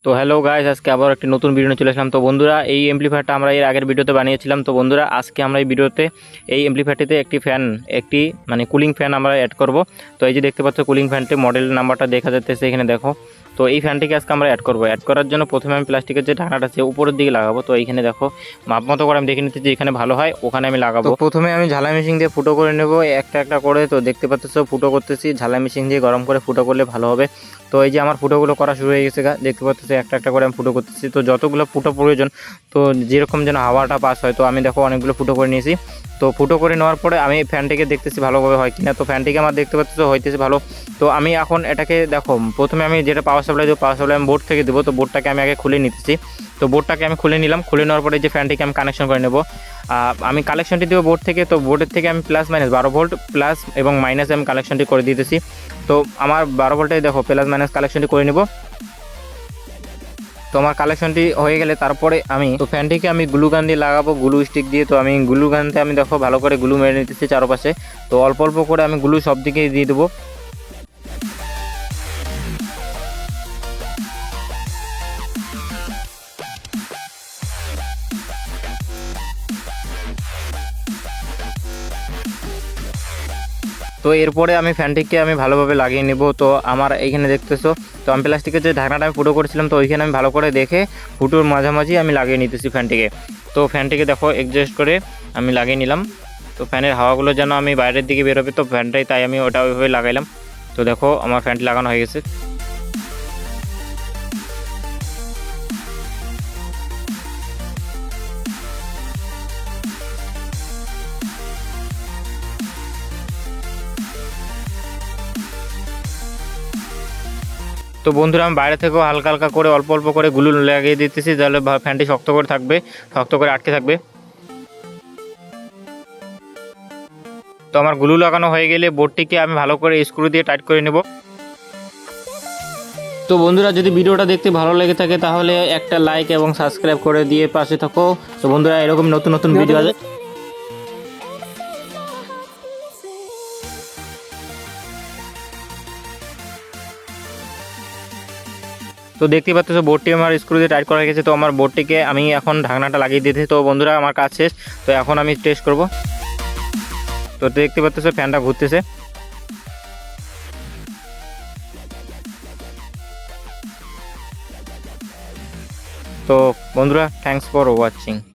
তো hello guys, আজকে আবার একটি নতুন ভিডিও নিয়ে চলে আসলাম। তো বন্ধুরা, এই এমপ্লিফায়ারটা আমরা এর আগের ভিডিওতে বানিয়েছিলাম। তো বন্ধুরা, আজকে আমরা এই ভিডিওতে এই এমপ্লিফায়ারটিতে একটি মানে কুলিং ফ্যান আমরা অ্যাড করব। তো এই যে দেখতে পাচ্ছ কুলিং ফ্যানটি মডেল নাম্বারটা দেখা যাচ্ছে এখানে দেখো। তো এই ফ্যানটিকে আজকে আমরা অ্যাড করব। অ্যাড করার জন্য প্রথমে আমি প্লাস্টিকের যে ঢাকনাটা আছে উপরের দিকে লাগাবো। তো এইখানে দেখো মাপ মতো করে আমি দেখে নিতে যে এখানে ভালো হয় ওখানে আমি লাগাবো। তো প্রথমে আমি ঝালাই মেশিন দিয়ে ফুটো করে নেব একটা একটা করে। তো দেখতে পাচ্ছ ফুটো করতেছি, ঝালাই মেশিন দিয়ে গরম করে ফুটো করলে ভালো হবে। তো এই যে আমার ফুটোগুলো করা শুরু হয়ে গেছে, দেখতে পাচ্ছি একটা একটা করে আমি ফুটো করতেছি। তো যতগুলো ফুটো প্রয়োজন, তো যেরকম যেন হাওয়াটা পাস হয়, তো আমি দেখো অনেকগুলো ফুটো করে নিয়েছি। তো ফুটো করে নেওয়ার পরে আমি ফ্যানটিকে দেখতেছি ভালোভাবে হয় কিনা। তো ফ্যানটিকে আমার দেখতে পাচ্ছি হইতেছে ভালো। তো আমি এখন এটাকে দেখো প্রথমে আমি যেটা পাওয়ার সাপ্লাই দেবো, পাওয়ার সাপ্লাই আমি বোর্ড থেকে দেবো। তো বোর্ডটাকে আমি আগে খুলে নিতেছি। তো বোর্ডটাকে আমি খুলে নিলাম। খুলে নেওয়ার পরে যে ফ্যানটিকে আমি কানেকশন করে নেব। আমি কালেকশনটি দেবো বোর্ড থেকে। তো বোর্ডের থেকে আমি প্লাস মাইনাস 12 ভোল্ট প্লাস এবং মাইনাস আমি কালেকশনটি করে দিতেছি। তো আমার 12 ভোল্টে দেখো প্লাস মাইনাস কালেকশনটি করে নেব। তো আমার কালেকশনটি হয়ে গেলে তারপরে আমি তো ফ্যানটিকে আমি গ্লু গান দিয়ে লাগাবো, গ্লু স্টিক দিয়ে। তো আমি গ্লু গানতে আমি দেখো ভালো করে গ্লু মেরে নিতেছি চারপাশে। তো অল্প অল্প করে আমি গ্লু সব দিকে দিয়ে দেবো। তো এরপরে আমি ফ্যানটিকে আমি ভালোভাবে লাগিয়ে নেব। তো আমার এইখানে দেখতেছো, তো আমি প্লাস্টিকের যে ঢাকনাটা আমি ফুটো করেছিলাম, তো ওইখানে আমি ভালো করে দেখে ফুটোর মাঝামাঝি আমি লাগিয়ে নিতেছি ফ্যানটিকে। তো ফ্যানটিকে দেখো অ্যাডজাস্ট করে আমি লাগিয়ে নিলাম। তো ফ্যানের হাওয়াগুলো যেন আমি বাইরের দিকে বেরোবে, তো ফ্যানটাই তাই আমি ওটা ওইভাবে লাগাইলাম। তো দেখো আমার ফ্যানটি লাগানো হয়ে গেছে। তো বন্ধুরা, আমি বাইরে থেকেও হালকা হালকা করে অল্প অল্প করে গ্লু লাগিয়ে দিতেছি, তাহলে ফ্যানটি শক্ত করে থাকবে, শক্ত করে আটকে থাকবে। তো আমার গ্লু লাগানো হয়ে গেলে বোর্ডটিকে আমি ভালো করে স্ক্রু দিয়ে টাইট করে নেব। তো বন্ধুরা, যদি ভিডিওটা দেখতে ভালো লেগে থাকে তাহলে একটা লাইক এবং সাবস্ক্রাইব করে দিয়ে পাশে থাকো। তো বন্ধুরা, এরকম নতুন নতুন ভিডিও আছে। তো দেখতে পাচ্ছ বোর্ডটি আমার স্ক্রু দিয়ে টাইট করা হয়ে গেছে। তো আমার বোর্ডটিকে আমি এখন ঢাকনাটা লাগিয়ে দিয়েছি। তো বন্ধুরা, আমার কাজ শেষ। তো এখন আমি টেস্ট করব। তো দেখতে পাচ্ছ ফ্যানটা ঘুরতেছে। তো বন্ধুরা, থ্যাঙ্কস ফর ওয়াচিং।